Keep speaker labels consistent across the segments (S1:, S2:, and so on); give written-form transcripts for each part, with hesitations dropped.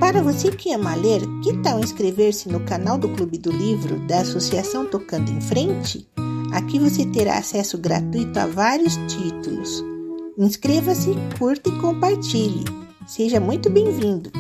S1: para você que ama ler, que tal inscrever-se no canal do Clube do Livro da Associação Tocando em Frente? Aqui você terá acesso gratuito a vários títulos. Inscreva-se, curta e compartilhe. Seja muito bem-vindo!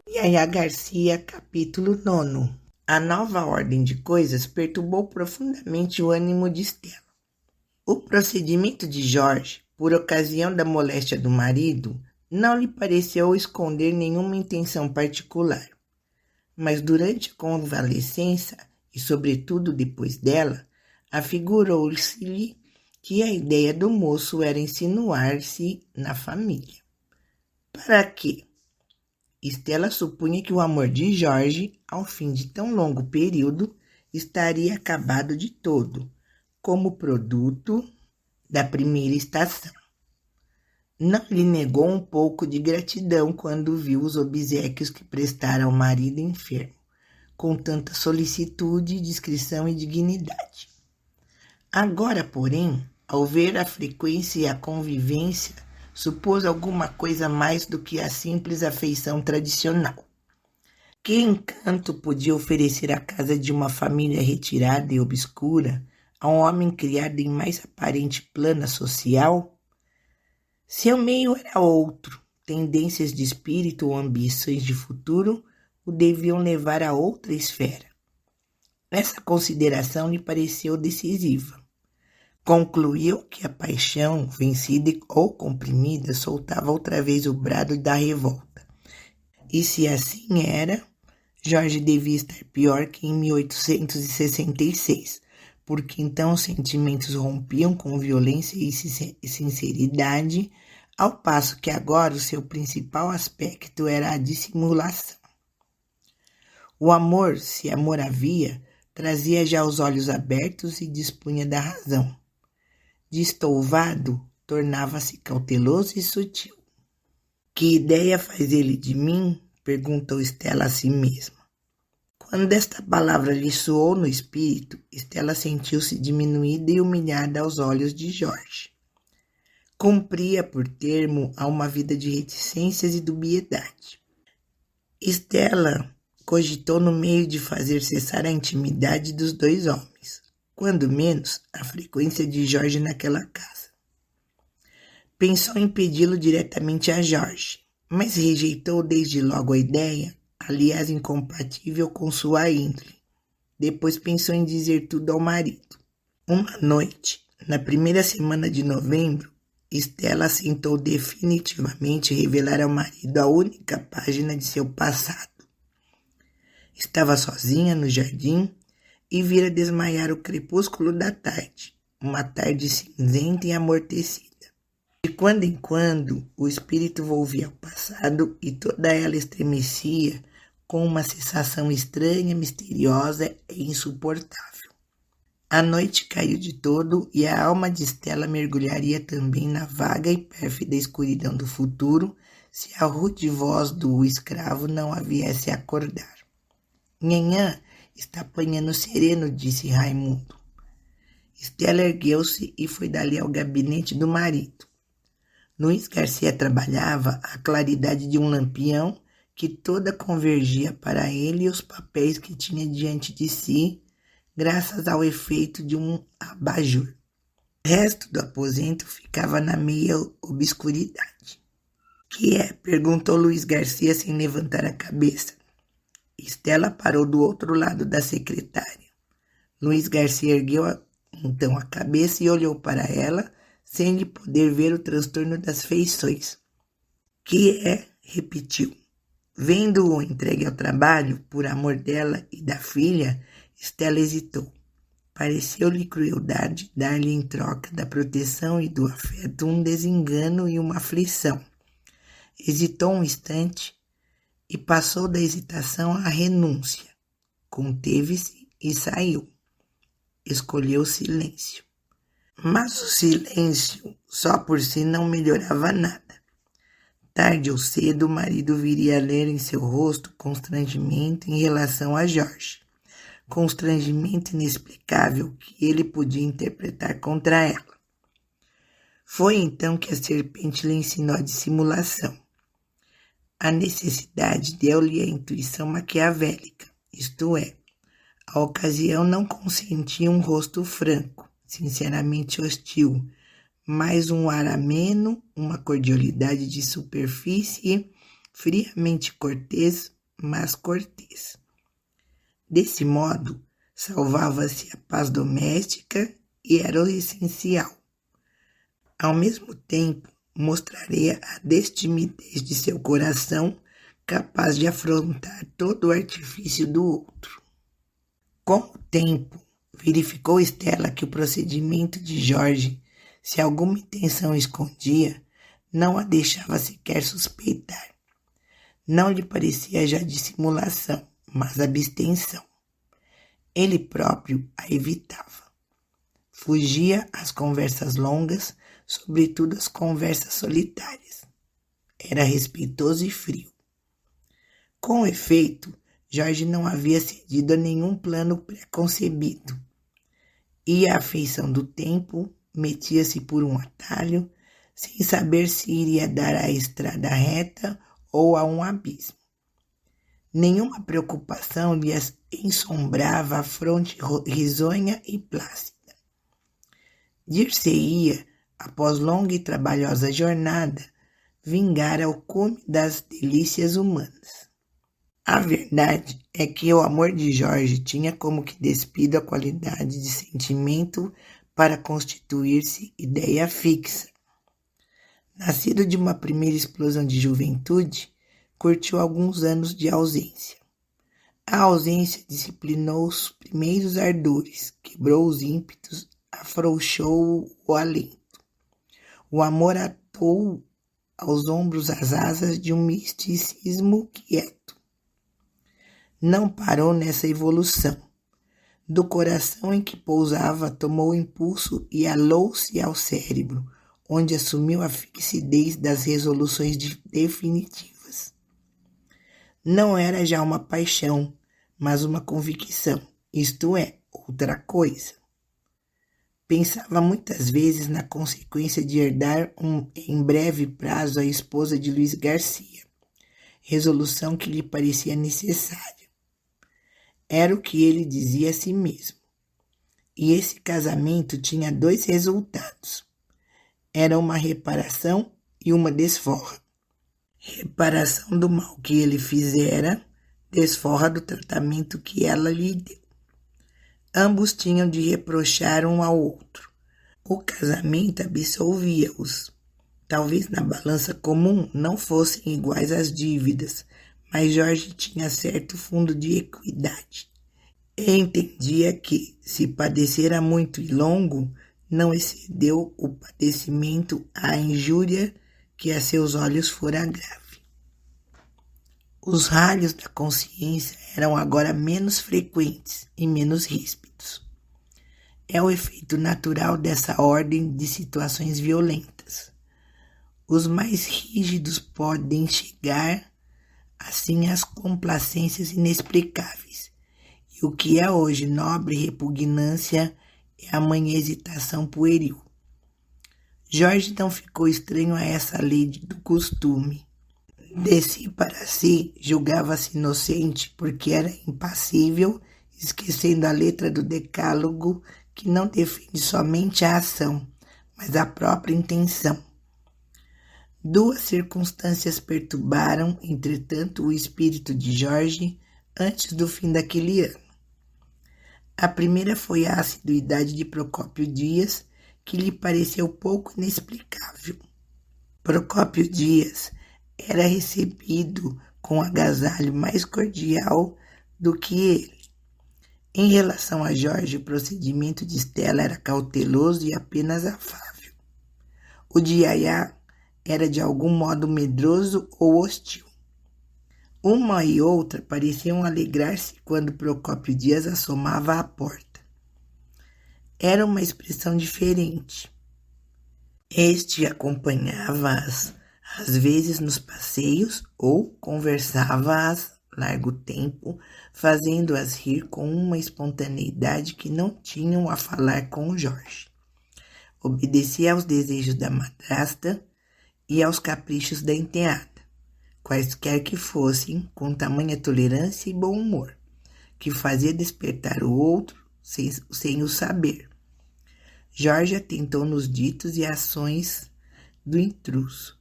S1: Yaya Garcia, capítulo 9. A nova ordem de coisas perturbou profundamente o ânimo de Stella. O procedimento de Jorge, por ocasião da moléstia do marido, não lhe pareceu esconder nenhuma intenção particular. Mas durante a convalescença, e sobretudo depois dela, afigurou-se-lhe que a ideia do moço era insinuar-se na família. Para quê? Stella supunha que o amor de Jorge, ao fim de tão longo período, estaria acabado de todo, como produto da primeira estação. Não lhe negou um pouco de gratidão quando viu os obséquios que prestara ao marido enfermo, com tanta solicitude, discrição e dignidade. Agora, porém, ao ver a frequência e a convivência, supôs alguma coisa mais do que a simples afeição tradicional. Que encanto podia oferecer a casa de uma família retirada e obscura a um homem criado em mais aparente plana social? Seu meio era outro, tendências de espírito ou ambições de futuro o deviam levar a outra esfera. Essa consideração lhe pareceu decisiva. Concluiu que a paixão, vencida ou comprimida, soltava outra vez o brado da revolta. E se assim era, Jorge devia estar pior que em 1866, porque então os sentimentos rompiam com violência e sinceridade, ao passo que agora o seu principal aspecto era a dissimulação. O amor, se amor havia, trazia já os olhos abertos e dispunha da razão. Destouvado, tornava-se cauteloso e sutil. Que ideia faz ele de mim? Perguntou Stella a si mesma. Quando esta palavra lhe soou no espírito, Stella sentiu-se diminuída e humilhada aos olhos de Jorge. Cumpria por termo a uma vida de reticências e dubiedade. Stella cogitou no meio de fazer cessar a intimidade dos dois homens, quando menos a frequência de Jorge naquela casa. Pensou em pedi-lo diretamente a Jorge, mas rejeitou desde logo a ideia, aliás incompatível com sua índole. Depois pensou em dizer tudo ao marido. Uma noite, na primeira semana de novembro, Stella aceitou definitivamente revelar ao marido a única página de seu passado. Estava sozinha no jardim e vira desmaiar o crepúsculo da tarde, uma tarde cinzenta e amortecida. De quando em quando, o espírito volvia ao passado e toda ela estremecia com uma sensação estranha, misteriosa e insuportável. A noite caiu de todo e a alma de Stella mergulharia também na vaga e pérfida escuridão do futuro se a rude voz do escravo não a viesse acordar. Nhanhã está apanhando sereno, disse Raimundo. Stella ergueu-se e foi dali ao gabinete do marido. Luiz Garcia trabalhava à claridade de um lampião que toda convergia para ele e os papéis que tinha diante de si, graças ao efeito de um abajur. O resto do aposento ficava na meia obscuridade. Que é? Perguntou Luiz Garcia sem levantar a cabeça. Stella parou do outro lado da secretária. Luiz Garcia ergueu então a cabeça e olhou para ela, sem lhe poder ver o transtorno das feições. Que é? Repetiu. Vendo-o entregue ao trabalho, por amor dela e da filha, Stella hesitou. Pareceu-lhe crueldade dar-lhe em troca da proteção e do afeto um desengano e uma aflição. Hesitou um instante e passou da hesitação à renúncia. Conteve-se e saiu. Escolheu o silêncio. Mas o silêncio só por si não melhorava nada. Tarde ou cedo o marido viria a ler em seu rosto constrangimento em relação a Jorge. Constrangimento inexplicável que ele podia interpretar contra ela. Foi então que a serpente lhe ensinou a dissimulação. A necessidade deu-lhe a intuição maquiavélica, isto é, a ocasião não consentia um rosto franco, sinceramente hostil, mas um ar ameno, uma cordialidade de superfície, friamente cortês, mas cortês. Desse modo, salvava-se a paz doméstica e era o essencial. Ao mesmo tempo, mostraria a destimidez de seu coração, capaz de afrontar todo o artifício do outro. Com o tempo, verificou Estela que o procedimento de Jorge, se alguma intenção escondia, não a deixava sequer suspeitar. Não lhe parecia já dissimulação, mas abstenção. Ele próprio a evitava. Fugia às conversas longas, sobretudo às conversas solitárias. Era respeitoso e frio. Com efeito, Jorge não havia cedido a nenhum plano preconcebido. Ia à feição do tempo, metia-se por um atalho, sem saber se iria dar à estrada reta ou a um abismo. Nenhuma preocupação lhe ensombrava a fronte risonha e plácida. Dir-se-ia, após longa e trabalhosa jornada, vingar ao cume das delícias humanas. A verdade é que o amor de Jorge tinha como que despido a qualidade de sentimento para constituir-se ideia fixa. Nascido de uma primeira explosão de juventude, curtiu alguns anos de ausência. A ausência disciplinou os primeiros ardores, quebrou os ímpetos, afrouxou o alento. O amor atou aos ombros as asas de um misticismo quieto. Não parou nessa evolução. Do coração em que pousava, tomou impulso e alou-se ao cérebro, onde assumiu a fixidez das resoluções definitivas. Não era já uma paixão, mas uma convicção, isto é, outra coisa. Pensava muitas vezes na consequência de herdar em breve prazo a esposa de Luiz Garcia, resolução que lhe parecia necessária. Era o que ele dizia a si mesmo. E esse casamento tinha 2 resultados. Era uma reparação e uma desforra. Reparação do mal que ele fizera, desforra do tratamento que ela lhe deu. Ambos tinham de reprochar um ao outro. O casamento absolvia-os. Talvez na balança comum não fossem iguais as dívidas, mas Jorge tinha certo fundo de equidade. E entendia que, se padecera muito e longo, não excedeu o padecimento à injúria que a seus olhos fora grave. Os ralhos da consciência eram agora menos frequentes e menos ríspidos. É o efeito natural dessa ordem de situações violentas. Os mais rígidos podem chegar, assim, às complacências inexplicáveis. E o que é hoje nobre repugnância é amanhã hesitação pueril. Jorge não ficou estranho a essa lei do costume. De si para si, julgava-se inocente porque era impassível, esquecendo a letra do decálogo que não defende somente a ação, mas a própria intenção. 2 circunstâncias perturbaram, entretanto, o espírito de Jorge antes do fim daquele ano. A primeira foi a assiduidade de Procópio Dias, que lhe pareceu pouco inexplicável. Procópio Dias era recebido com agasalho mais cordial do que ele. Em relação a Jorge, o procedimento de Estela era cauteloso e apenas afável. O de Yaya era de algum modo medroso ou hostil. Uma e outra pareciam alegrar-se quando Procópio Dias assomava à porta. Era uma expressão diferente. Este acompanhava-as às vezes nos passeios ou conversava-as largo tempo, fazendo-as rir com uma espontaneidade que não tinham a falar com Jorge. Obedecia aos desejos da madrasta e aos caprichos da enteada, quaisquer que fossem, com tamanha tolerância e bom humor, que fazia despertar o outro sem o saber. Jorge atentou nos ditos e ações do intruso,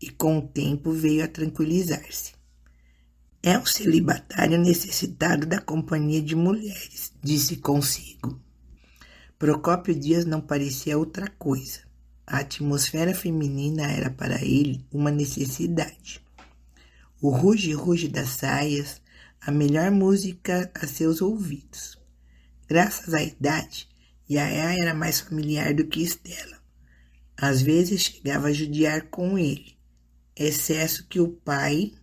S1: e com o tempo veio a tranquilizar-se. É um celibatário necessitado da companhia de mulheres, disse consigo. Procópio Dias não parecia outra coisa. A atmosfera feminina era para ele uma necessidade. O ruge-ruge das saias, a melhor música a seus ouvidos. Graças à idade, Yaya era mais familiar do que Estela. Às vezes chegava a judiar com ele, excesso que o pai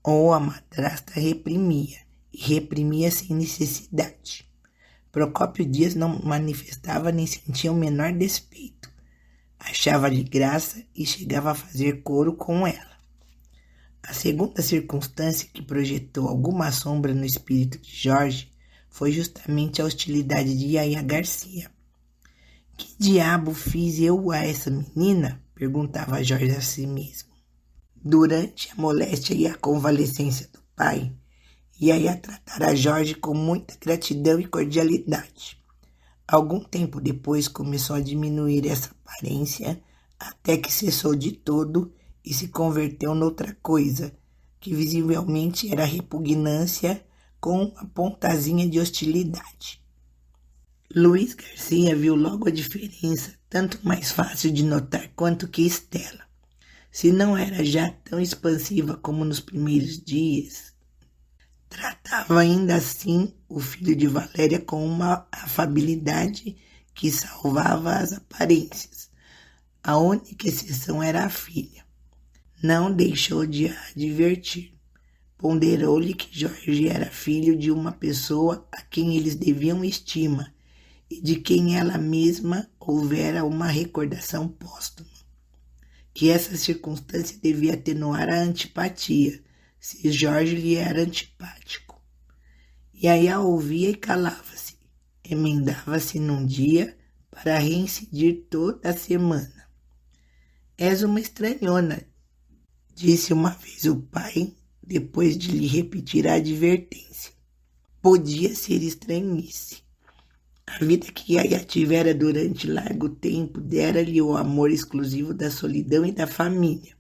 S1: ou a madrasta reprimia, e reprimia sem necessidade. Procópio Dias não manifestava nem sentia o menor despeito. Achava-lhe graça e chegava a fazer coro com ela. A segunda circunstância que projetou alguma sombra no espírito de Jorge foi justamente a hostilidade de Yaya Garcia. Que diabo fiz eu a essa menina? Perguntava Jorge a si mesmo. Durante a moléstia e a convalescência do pai, Yaya tratara Jorge com muita gratidão e cordialidade. Algum tempo depois começou a diminuir essa aparência, até que cessou de todo e se converteu noutra coisa, que visivelmente era repugnância com uma pontazinha de hostilidade. Luiz Garcia viu logo a diferença, tanto mais fácil de notar quanto que Estela. Se não era já tão expansiva como nos primeiros dias, tratava ainda assim o filho de Valéria com uma afabilidade que salvava as aparências. A única exceção era a filha. Não deixou de a advertir. Ponderou-lhe que Jorge era filho de uma pessoa a quem eles deviam estima e de quem ela mesma houvera uma recordação póstuma. Que essa circunstância devia atenuar a antipatia, se Jorge lhe era antipático. Yaya ouvia e calava-se, emendava-se num dia para reincidir toda a semana. És uma estranhona, disse uma vez o pai, depois de lhe repetir a advertência. Podia ser estranhice. A vida que Yaya tivera durante largo tempo dera-lhe o amor exclusivo da solidão e da família.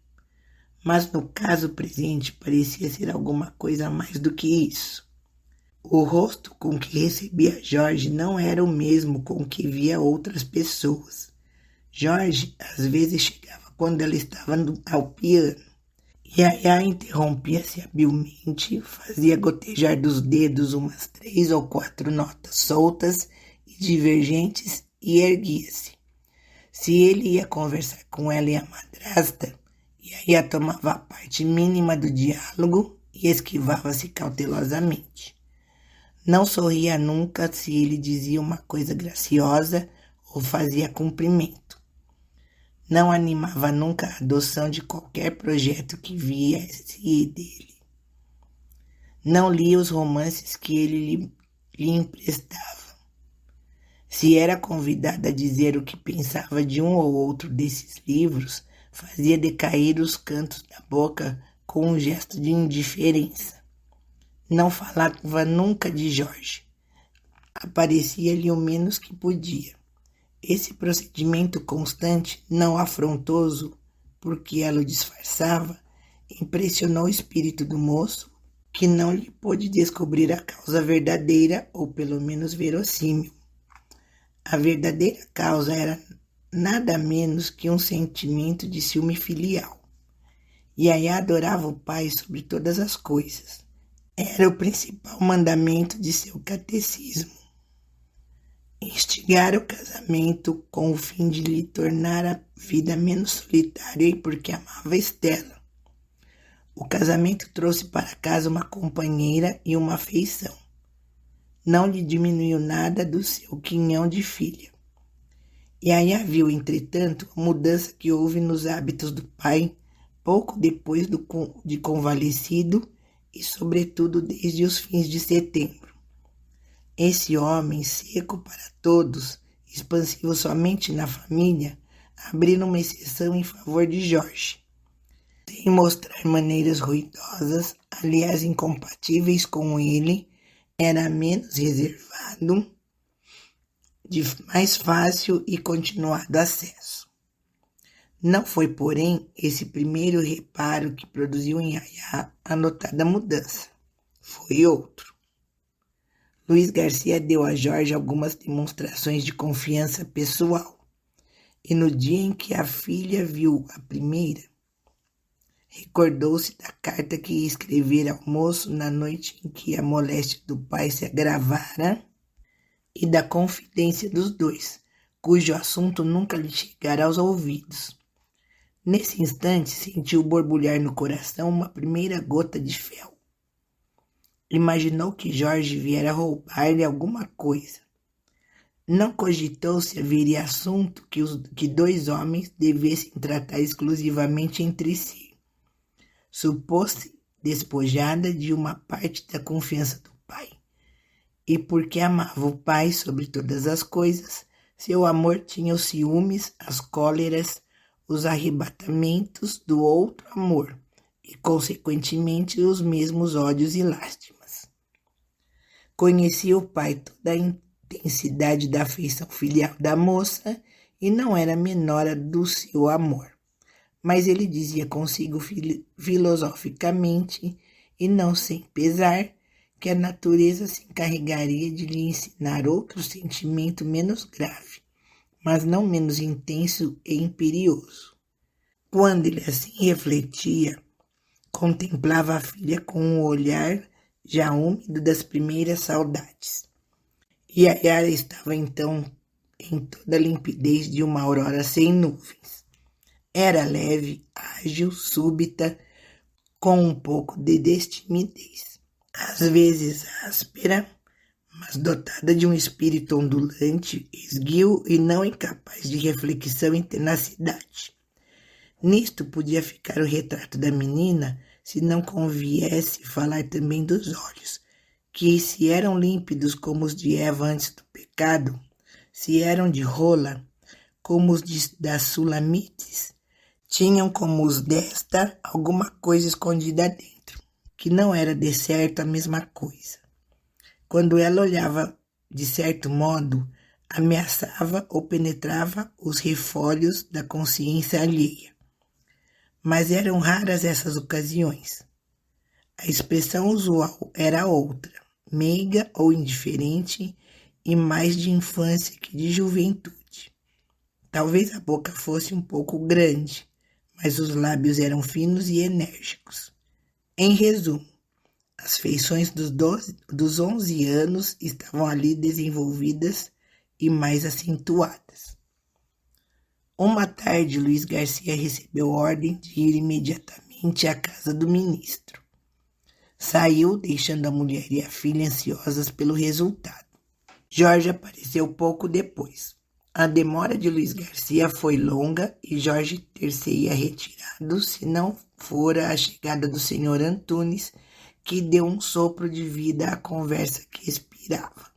S1: Mas no caso presente parecia ser alguma coisa mais do que isso. O rosto com que recebia Jorge não era o mesmo com que via outras pessoas. Jorge às vezes chegava quando ela estava ao piano. Yaya interrompia-se habilmente, fazia gotejar dos dedos umas 3 ou 4 notas soltas e divergentes e erguia-se. Se ele ia conversar com ela e a madrasta, Yaya tomava a parte mínima do diálogo e esquivava-se cautelosamente. Não sorria nunca se ele dizia uma coisa graciosa ou fazia cumprimento. Não animava nunca a adoção de qualquer projeto que viesse dele. Não lia os romances que ele lhe emprestava. Se era convidada a dizer o que pensava de um ou outro desses livros, fazia decair os cantos da boca com um gesto de indiferença. Não falava nunca de Jorge. Aparecia-lhe o menos que podia. Esse procedimento constante, não afrontoso, porque ela o disfarçava, impressionou o espírito do moço, que não lhe pôde descobrir a causa verdadeira, ou pelo menos verossímil. A verdadeira causa era nada menos que um sentimento de ciúme filial. Yaya adorava o pai sobre todas as coisas. Era o principal mandamento de seu catecismo. Instigar o casamento com o fim de lhe tornar a vida menos solitária e porque amava Estela. O casamento trouxe para casa uma companheira e uma afeição. Não lhe diminuiu nada do seu quinhão de filha. Yaya viu, entretanto, a mudança que houve nos hábitos do pai pouco depois de convalescido e, sobretudo, desde os fins de setembro. Esse homem, seco para todos e expansivo somente na família, abriram uma exceção em favor de Jorge. Sem mostrar maneiras ruidosas, aliás incompatíveis com ele, era menos reservado, de mais fácil e continuado acesso. Não foi, porém, esse primeiro reparo que produziu em Yaya a notada mudança. Foi outro. Luiz Garcia deu a Jorge algumas demonstrações de confiança pessoal, e no dia em que a filha viu a primeira, recordou-se da carta que escrevera ao moço na noite em que a moléstia do pai se agravara e da confidência dos dois, cujo assunto nunca lhe chegara aos ouvidos. Nesse instante, sentiu borbulhar no coração uma primeira gota de fel. Imaginou que Jorge viera roubar-lhe alguma coisa. Não cogitou se haveria assunto que dois homens devessem tratar exclusivamente entre si. Supôs-se despojada de uma parte da confiança do pai. E porque amava o pai sobre todas as coisas, seu amor tinha os ciúmes, as cóleras, os arrebatamentos do outro amor e, consequentemente, os mesmos ódios e lástimas. Conhecia o pai toda a intensidade da afeição filial da moça e não era menor a do seu amor. Mas ele dizia consigo filosoficamente, e não sem pesar, que a natureza se encarregaria de lhe ensinar outro sentimento menos grave, mas não menos intenso e imperioso. Quando ele assim refletia, contemplava a filha com um olhar já úmido das primeiras saudades. Yaya estava então em toda a limpidez de uma aurora sem nuvens. Era leve, ágil, súbita, com um pouco de destimidez. Às vezes áspera, mas dotada de um espírito ondulante, esguio e não incapaz de reflexão e tenacidade. Nisto podia ficar o retrato da menina, se não conviesse falar também dos olhos, que se eram límpidos como os de Eva antes do pecado, se eram de rola, como os das Sulamites, tinham como os desta alguma coisa escondida dentro, que não era de certo a mesma coisa. Quando ela olhava de certo modo, ameaçava ou penetrava os refolhos da consciência alheia. Mas eram raras essas ocasiões. A expressão usual era outra, meiga ou indiferente e mais de infância que de juventude. Talvez a boca fosse um pouco grande, mas os lábios eram finos e enérgicos. Em resumo, as feições dos 11 anos estavam ali desenvolvidas e mais acentuadas. Uma tarde, Luiz Garcia recebeu ordem de ir imediatamente à casa do ministro. Saiu, deixando a mulher e a filha ansiosas pelo resultado. Jorge apareceu pouco depois. A demora de Luiz Garcia foi longa e Jorge ter-se-ia retirado se não fora a chegada do senhor Antunes, que deu um sopro de vida à conversa que expirava.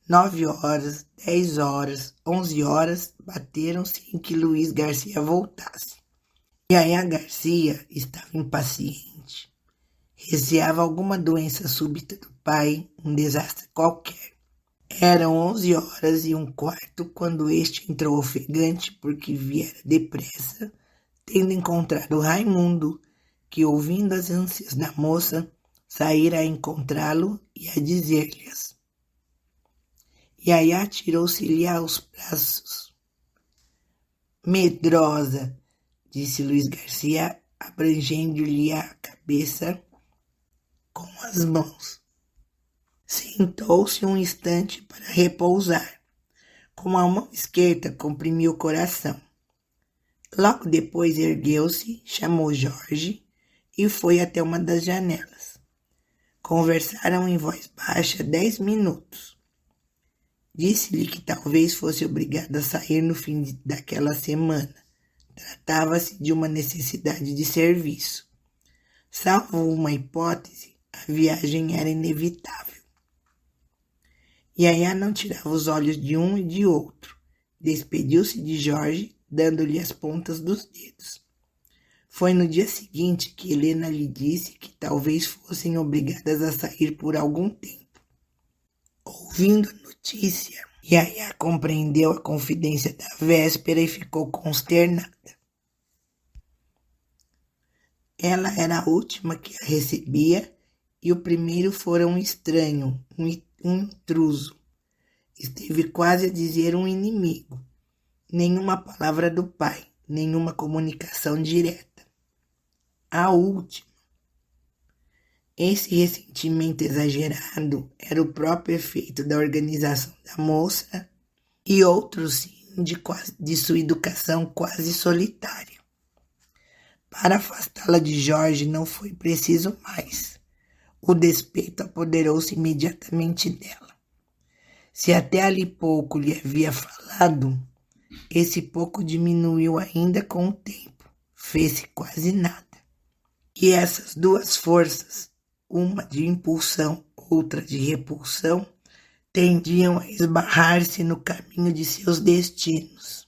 S1: 9 horas, 10 horas, 11 horas bateram-se em que Luiz Garcia voltasse. Yaya Garcia estava impaciente. Receava alguma doença súbita do pai, um desastre qualquer. Eram 11h15 quando este entrou ofegante porque viera depressa, tendo encontrado Raimundo, que, ouvindo as ânsias da moça, saíra a encontrá-lo e a dizer-lhes. Yaya tirou-se-lhe aos braços. Medrosa, disse Luiz Garcia, abrangendo-lhe a cabeça com as mãos. Sentou-se um instante para repousar. Com a mão esquerda comprimiu o coração. Logo depois ergueu-se, chamou Jorge e foi até uma das janelas. Conversaram em voz baixa 10 minutos. Disse-lhe que talvez fosse obrigado a sair no fim daquela semana. Tratava-se de uma necessidade de serviço. Salvo uma hipótese, a viagem era inevitável. Yaya não tirava os olhos de um e de outro. Despediu-se de Jorge, dando-lhe as pontas dos dedos. Foi no dia seguinte que Helena lhe disse que talvez fossem obrigadas a sair por algum tempo. Ouvindo a notícia, Yaya compreendeu a confidência da véspera e ficou consternada. Ela era a última que a recebia e o primeiro fora um estranho, um intruso. Esteve quase a dizer um inimigo. Nenhuma palavra do pai, nenhuma comunicação direta. A última. Esse ressentimento exagerado era o próprio efeito da organização da moça e outro sim de sua educação quase solitária. Para afastá-la de Jorge não foi preciso mais. O despeito apoderou-se imediatamente dela. Se até ali pouco lhe havia falado, esse pouco diminuiu ainda com o tempo, fez-se quase nada. E essas duas forças, uma de impulsão, outra de repulsão, tendiam a esbarrar-se no caminho de seus destinos.